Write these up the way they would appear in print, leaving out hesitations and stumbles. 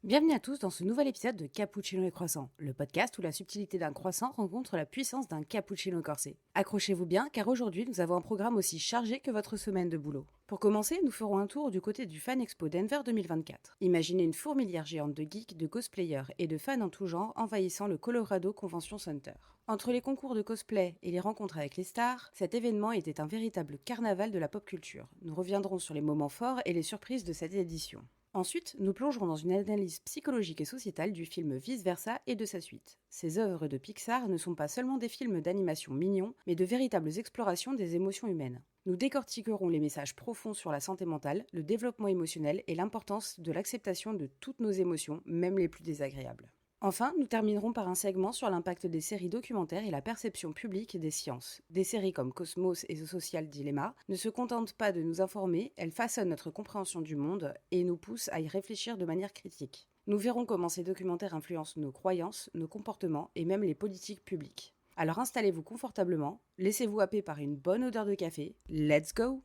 Bienvenue à tous dans ce nouvel épisode de Cappuccino et Croissant, le podcast où la subtilité d'un croissant rencontre la puissance d'un cappuccino corsé. Accrochez-vous bien car aujourd'hui nous avons un programme aussi chargé que votre semaine de boulot. Pour commencer, nous ferons un tour du côté du Fan Expo Denver 2024. Imaginez une fourmilière géante de geeks, de cosplayers et de fans en tout genre envahissant le Colorado Convention Center. Entre les concours de cosplay et les rencontres avec les stars, cet événement était un véritable carnaval de la pop culture. Nous reviendrons sur les moments forts et les surprises de cette édition. Ensuite, nous plongerons dans une analyse psychologique et sociétale du film Vice Versa et de sa suite. Ces œuvres de Pixar ne sont pas seulement des films d'animation mignons, mais de véritables explorations des émotions humaines. Nous décortiquerons les messages profonds sur la santé mentale, le développement émotionnel et l'importance de l'acceptation de toutes nos émotions, même les plus désagréables. Enfin, nous terminerons par un segment sur l'impact des séries documentaires et la perception publique des sciences. Des séries comme Cosmos et The Social Dilemma ne se contentent pas de nous informer, elles façonnent notre compréhension du monde et nous poussent à y réfléchir de manière critique. Nous verrons comment ces documentaires influencent nos croyances, nos comportements et même les politiques publiques. Alors installez-vous confortablement, laissez-vous happer par une bonne odeur de café, let's go!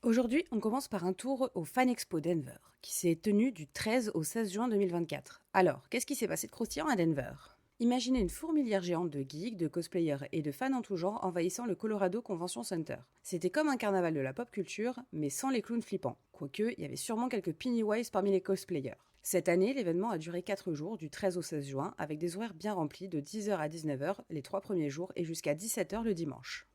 Aujourd'hui, on commence par un tour au Fan Expo Denver, qui s'est tenu du 13 au 16 juin 2024. Alors, qu'est-ce qui s'est passé de croustillant à Denver ? Imaginez une fourmilière géante de geeks, de cosplayers et de fans en tout genre envahissant le Colorado Convention Center. C'était comme un carnaval de la pop culture, mais sans les clowns flippants. Quoique, il y avait sûrement quelques Pennywise parmi les cosplayers. Cette année, l'événement a duré 4 jours, du 13 au 16 juin, avec des horaires bien remplis de 10h à 19h les 3 premiers jours et jusqu'à 17h le dimanche.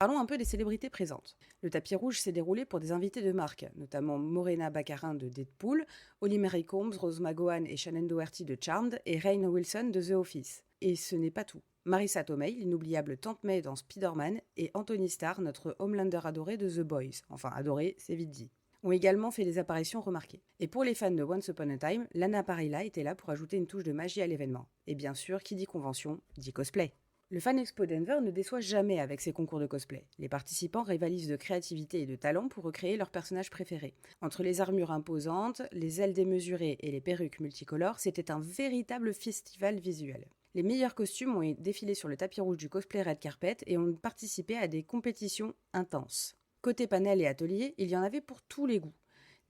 Parlons un peu des célébrités présentes. Le tapis rouge s'est déroulé pour des invités de marque, notamment Morena Baccarin de Deadpool, Holly Marie Combs, Rose McGowan et Shannon Doherty de Charmed et Rainn Wilson de The Office. Et ce n'est pas tout. Marissa Tomei, l'inoubliable Tante May dans Spider-Man, et Anthony Starr, notre Homelander adoré de The Boys. Enfin, adoré, c'est vite dit. Ont également fait des apparitions remarquées. Et pour les fans de Once Upon a Time, Lana Parrilla était là pour ajouter une touche de magie à l'événement. Et bien sûr, qui dit convention, dit cosplay. Le Fan Expo Denver ne déçoit jamais avec ses concours de cosplay. Les participants rivalisent de créativité et de talent pour recréer leurs personnages préférés. Entre les armures imposantes, les ailes démesurées et les perruques multicolores, c'était un véritable festival visuel. Les meilleurs costumes ont défilé sur le tapis rouge du cosplay Red Carpet et ont participé à des compétitions intenses. Côté panel et atelier, il y en avait pour tous les goûts.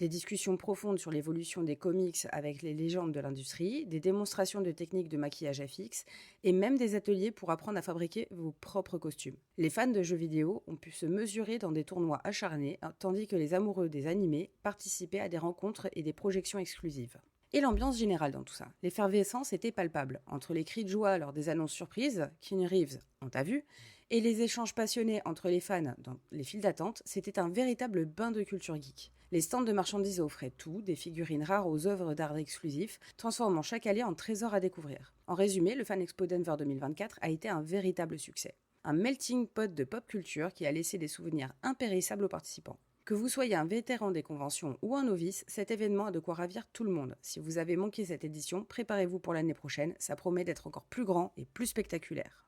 Des discussions profondes sur l'évolution des comics avec les légendes de l'industrie, des démonstrations de techniques de maquillage à fixe, et même des ateliers pour apprendre à fabriquer vos propres costumes. Les fans de jeux vidéo ont pu se mesurer dans des tournois acharnés, tandis que les amoureux des animés participaient à des rencontres et des projections exclusives. Et l'ambiance générale dans tout ça. L'effervescence était palpable, entre les cris de joie lors des annonces surprises, Keanu Reeves, on t'a vu, et les échanges passionnés entre les fans dans les files d'attente, c'était un véritable bain de culture geek. Les stands de marchandises offraient tout, des figurines rares aux œuvres d'art exclusifs, transformant chaque allée en trésor à découvrir. En résumé, le Fan Expo Denver 2024 a été un véritable succès. Un melting pot de pop culture qui a laissé des souvenirs impérissables aux participants. Que vous soyez un vétéran des conventions ou un novice, cet événement a de quoi ravir tout le monde. Si vous avez manqué cette édition, préparez-vous pour l'année prochaine, ça promet d'être encore plus grand et plus spectaculaire.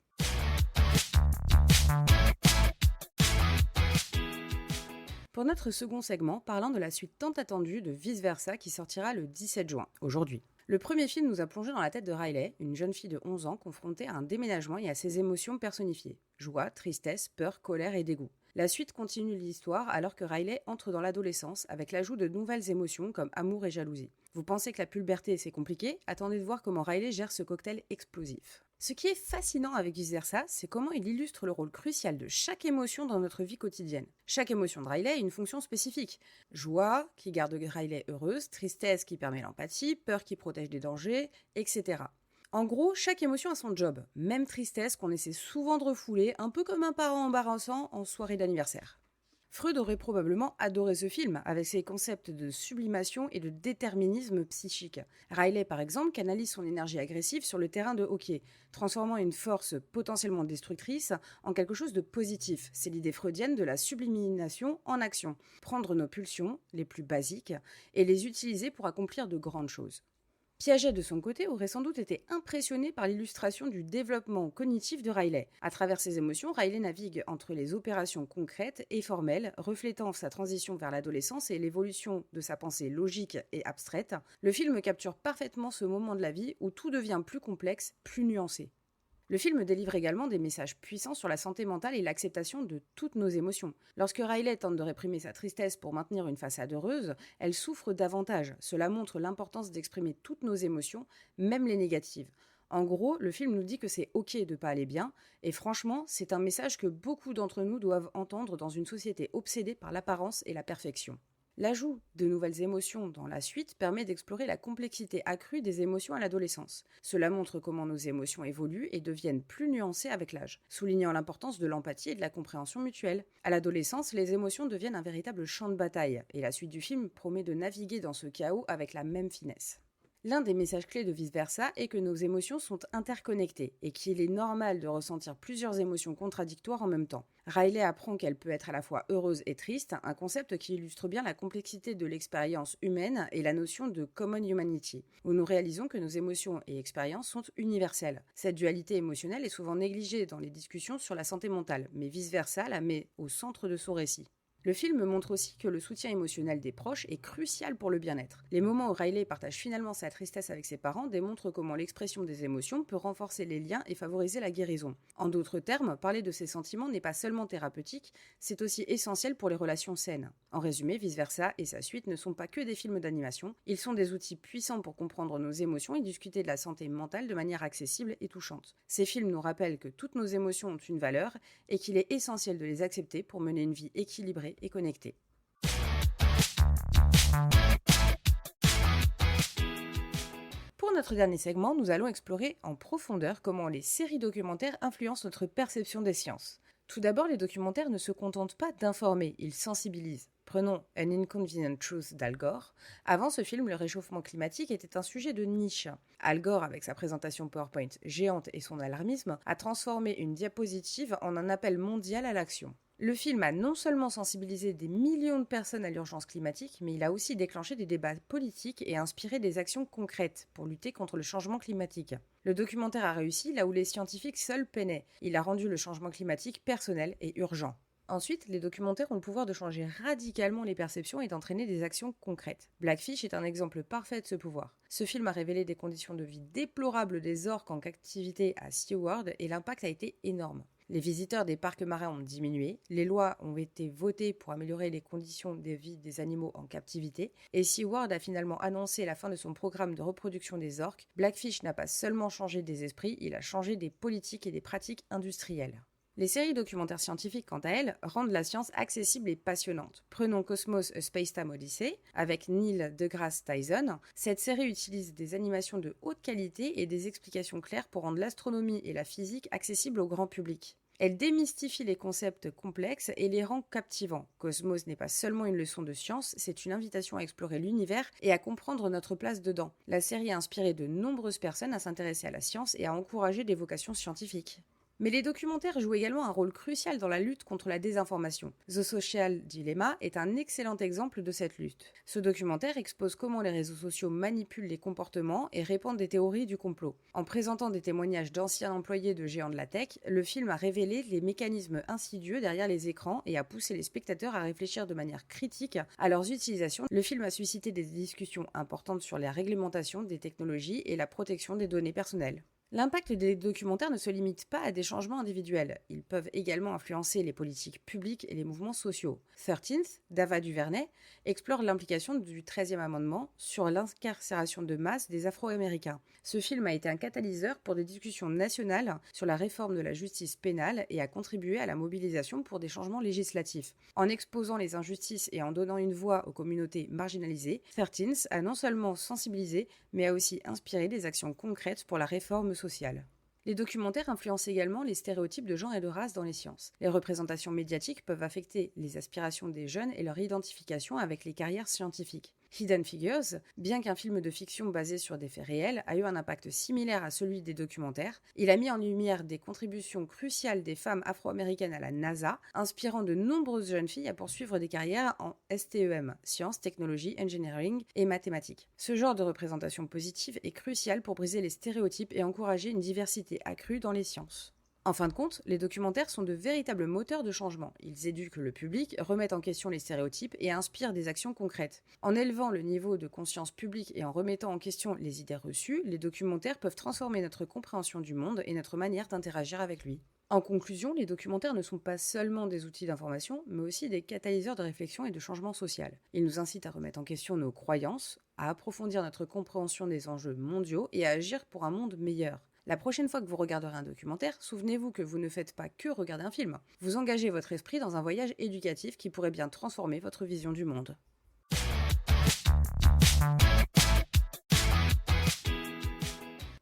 Pour notre second segment, parlant de la suite tant attendue de Vice Versa qui sortira le 17 juin, aujourd'hui. Le premier film nous a plongé dans la tête de Riley, une jeune fille de 11 ans confrontée à un déménagement et à ses émotions personnifiées. Joie, tristesse, peur, colère et dégoût. La suite continue l'histoire alors que Riley entre dans l'adolescence avec l'ajout de nouvelles émotions comme amour et jalousie. Vous pensez que la puberté c'est compliqué ? Attendez de voir comment Riley gère ce cocktail explosif. Ce qui est fascinant avec Vice Versa, c'est comment il illustre le rôle crucial de chaque émotion dans notre vie quotidienne. Chaque émotion de Riley a une fonction spécifique. Joie, qui garde Riley heureuse, tristesse qui permet l'empathie, peur qui protège des dangers, etc. En gros, chaque émotion a son job, même tristesse qu'on essaie souvent de refouler, un peu comme un parent embarrassant en soirée d'anniversaire. Freud aurait probablement adoré ce film, avec ses concepts de sublimation et de déterminisme psychique. Riley, par exemple, canalise son énergie agressive sur le terrain de hockey, transformant une force potentiellement destructrice en quelque chose de positif. C'est l'idée freudienne de la sublimination en action. Prendre nos pulsions, les plus basiques, et les utiliser pour accomplir de grandes choses. Piaget, de son côté, aurait sans doute été impressionné par l'illustration du développement cognitif de Riley. À travers ses émotions, Riley navigue entre les opérations concrètes et formelles, reflétant sa transition vers l'adolescence et l'évolution de sa pensée logique et abstraite. Le film capture parfaitement ce moment de la vie où tout devient plus complexe, plus nuancé. Le film délivre également des messages puissants sur la santé mentale et l'acceptation de toutes nos émotions. Lorsque Riley tente de réprimer sa tristesse pour maintenir une façade heureuse, elle souffre davantage. Cela montre l'importance d'exprimer toutes nos émotions, même les négatives. En gros, le film nous dit que c'est ok de pas aller bien, et franchement, c'est un message que beaucoup d'entre nous doivent entendre dans une société obsédée par l'apparence et la perfection. L'ajout de nouvelles émotions dans la suite permet d'explorer la complexité accrue des émotions à l'adolescence. Cela montre comment nos émotions évoluent et deviennent plus nuancées avec l'âge, soulignant l'importance de l'empathie et de la compréhension mutuelle. À l'adolescence, les émotions deviennent un véritable champ de bataille, et la suite du film promet de naviguer dans ce chaos avec la même finesse. L'un des messages clés de Vice-Versa est que nos émotions sont interconnectées et qu'il est normal de ressentir plusieurs émotions contradictoires en même temps. Riley apprend qu'elle peut être à la fois heureuse et triste, un concept qui illustre bien la complexité de l'expérience humaine et la notion de common humanity, où nous réalisons que nos émotions et expériences sont universelles. Cette dualité émotionnelle est souvent négligée dans les discussions sur la santé mentale, mais Vice-Versa la met au centre de son récit. Le film montre aussi que le soutien émotionnel des proches est crucial pour le bien-être. Les moments où Riley partage finalement sa tristesse avec ses parents démontrent comment l'expression des émotions peut renforcer les liens et favoriser la guérison. En d'autres termes, parler de ses sentiments n'est pas seulement thérapeutique, c'est aussi essentiel pour les relations saines. En résumé, Vice-Versa et sa suite ne sont pas que des films d'animation, ils sont des outils puissants pour comprendre nos émotions et discuter de la santé mentale de manière accessible et touchante. Ces films nous rappellent que toutes nos émotions ont une valeur et qu'il est essentiel de les accepter pour mener une vie équilibrée et connectée. Pour notre dernier segment, nous allons explorer en profondeur comment les séries documentaires influencent notre perception des sciences. Tout d'abord, les documentaires ne se contentent pas d'informer, ils sensibilisent. Prenons An Inconvenient Truth d'Al Gore. Avant ce film, le réchauffement climatique était un sujet de niche. Al Gore, avec sa présentation PowerPoint géante et son alarmisme, a transformé une diapositive en un appel mondial à l'action. Le film a non seulement sensibilisé des millions de personnes à l'urgence climatique, mais il a aussi déclenché des débats politiques et inspiré des actions concrètes pour lutter contre le changement climatique. Le documentaire a réussi là où les scientifiques seuls peinaient. Il a rendu le changement climatique personnel et urgent. Ensuite, les documentaires ont le pouvoir de changer radicalement les perceptions et d'entraîner des actions concrètes. Blackfish est un exemple parfait de ce pouvoir. Ce film a révélé des conditions de vie déplorables des orques en captivité à SeaWorld et l'impact a été énorme. Les visiteurs des parcs marins ont diminué, les lois ont été votées pour améliorer les conditions de vie des animaux en captivité, et SeaWorld a finalement annoncé la fin de son programme de reproduction des orques. Blackfish n'a pas seulement changé des esprits, il a changé des politiques et des pratiques industrielles. Les séries documentaires scientifiques, quant à elles, rendent la science accessible et passionnante. Prenons Cosmos A Spacetime Odyssey, avec Neil deGrasse Tyson. Cette série utilise des animations de haute qualité et des explications claires pour rendre l'astronomie et la physique accessibles au grand public. Elle démystifie les concepts complexes et les rend captivants. Cosmos n'est pas seulement une leçon de science, c'est une invitation à explorer l'univers et à comprendre notre place dedans. La série a inspiré de nombreuses personnes à s'intéresser à la science et à encourager des vocations scientifiques. Mais les documentaires jouent également un rôle crucial dans la lutte contre la désinformation. The Social Dilemma est un excellent exemple de cette lutte. Ce documentaire expose comment les réseaux sociaux manipulent les comportements et répandent des théories du complot. En présentant des témoignages d'anciens employés de géants de la tech, le film a révélé les mécanismes insidieux derrière les écrans et a poussé les spectateurs à réfléchir de manière critique à leurs utilisations. Le film a suscité des discussions importantes sur la réglementation des technologies et la protection des données personnelles. L'impact des documentaires ne se limite pas à des changements individuels. Ils peuvent également influencer les politiques publiques et les mouvements sociaux. 13th, d'Ava DuVernay, explore l'implication du 13e amendement sur l'incarcération de masse des Afro-Américains. Ce film a été un catalyseur pour des discussions nationales sur la réforme de la justice pénale et a contribué à la mobilisation pour des changements législatifs. En exposant les injustices et en donnant une voix aux communautés marginalisées, 13th a non seulement sensibilisé, mais a aussi inspiré des actions concrètes pour la réforme sociale. Les documentaires influencent également les stéréotypes de genre et de race dans les sciences. Les représentations médiatiques peuvent affecter les aspirations des jeunes et leur identification avec les carrières scientifiques. Hidden Figures, bien qu'un film de fiction basé sur des faits réels, a eu un impact similaire à celui des documentaires. Il a mis en lumière des contributions cruciales des femmes afro-américaines à la NASA, inspirant de nombreuses jeunes filles à poursuivre des carrières en STEM, sciences, technologies, engineering et mathématiques. Ce genre de représentation positive est crucial pour briser les stéréotypes et encourager une diversité accrue dans les sciences. En fin de compte, les documentaires sont de véritables moteurs de changement. Ils éduquent le public, remettent en question les stéréotypes et inspirent des actions concrètes. En élevant le niveau de conscience publique et en remettant en question les idées reçues, les documentaires peuvent transformer notre compréhension du monde et notre manière d'interagir avec lui. En conclusion, les documentaires ne sont pas seulement des outils d'information, mais aussi des catalyseurs de réflexion et de changement social. Ils nous incitent à remettre en question nos croyances, à approfondir notre compréhension des enjeux mondiaux et à agir pour un monde meilleur. La prochaine fois que vous regarderez un documentaire, souvenez-vous que vous ne faites pas que regarder un film. Vous engagez votre esprit dans un voyage éducatif qui pourrait bien transformer votre vision du monde.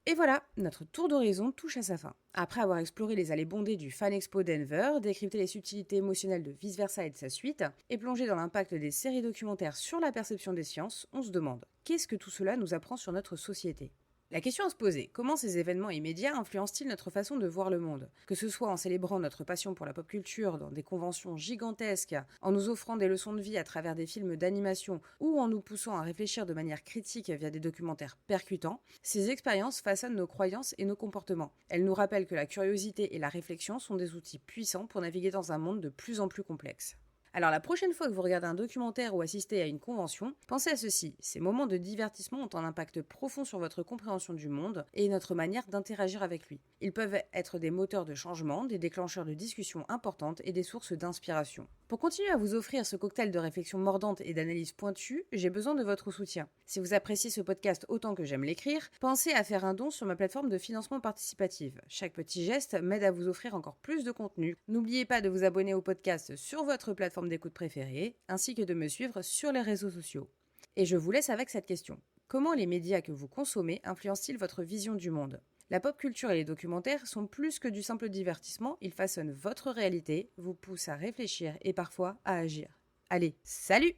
Et voilà, notre tour d'horizon touche à sa fin. Après avoir exploré les allées bondées du Fan Expo Denver, décrypté les subtilités émotionnelles de Vice Versa et de sa suite, et plongé dans l'impact des séries documentaires sur la perception des sciences, on se demande, qu'est-ce que tout cela nous apprend sur notre société ? La question à se poser, comment ces événements immédiats influencent-ils notre façon de voir le monde ? Que ce soit en célébrant notre passion pour la pop culture dans des conventions gigantesques, en nous offrant des leçons de vie à travers des films d'animation ou en nous poussant à réfléchir de manière critique via des documentaires percutants, ces expériences façonnent nos croyances et nos comportements. Elles nous rappellent que la curiosité et la réflexion sont des outils puissants pour naviguer dans un monde de plus en plus complexe. Alors la prochaine fois que vous regardez un documentaire ou assistez à une convention, pensez à ceci, ces moments de divertissement ont un impact profond sur votre compréhension du monde et notre manière d'interagir avec lui. Ils peuvent être des moteurs de changement, des déclencheurs de discussions importantes et des sources d'inspiration. Pour continuer à vous offrir ce cocktail de réflexion mordante et d'analyse pointue, j'ai besoin de votre soutien. Si vous appréciez ce podcast autant que j'aime l'écrire, pensez à faire un don sur ma plateforme de financement participatif. Chaque petit geste m'aide à vous offrir encore plus de contenu. N'oubliez pas de vous abonner au podcast sur votre plateforme d'écoute préférée, ainsi que de me suivre sur les réseaux sociaux. Et je vous laisse avec cette question. Comment les médias que vous consommez influencent-ils votre vision du monde ? La pop culture et les documentaires sont plus que du simple divertissement, ils façonnent votre réalité, vous poussent à réfléchir et parfois à agir. Allez, salut !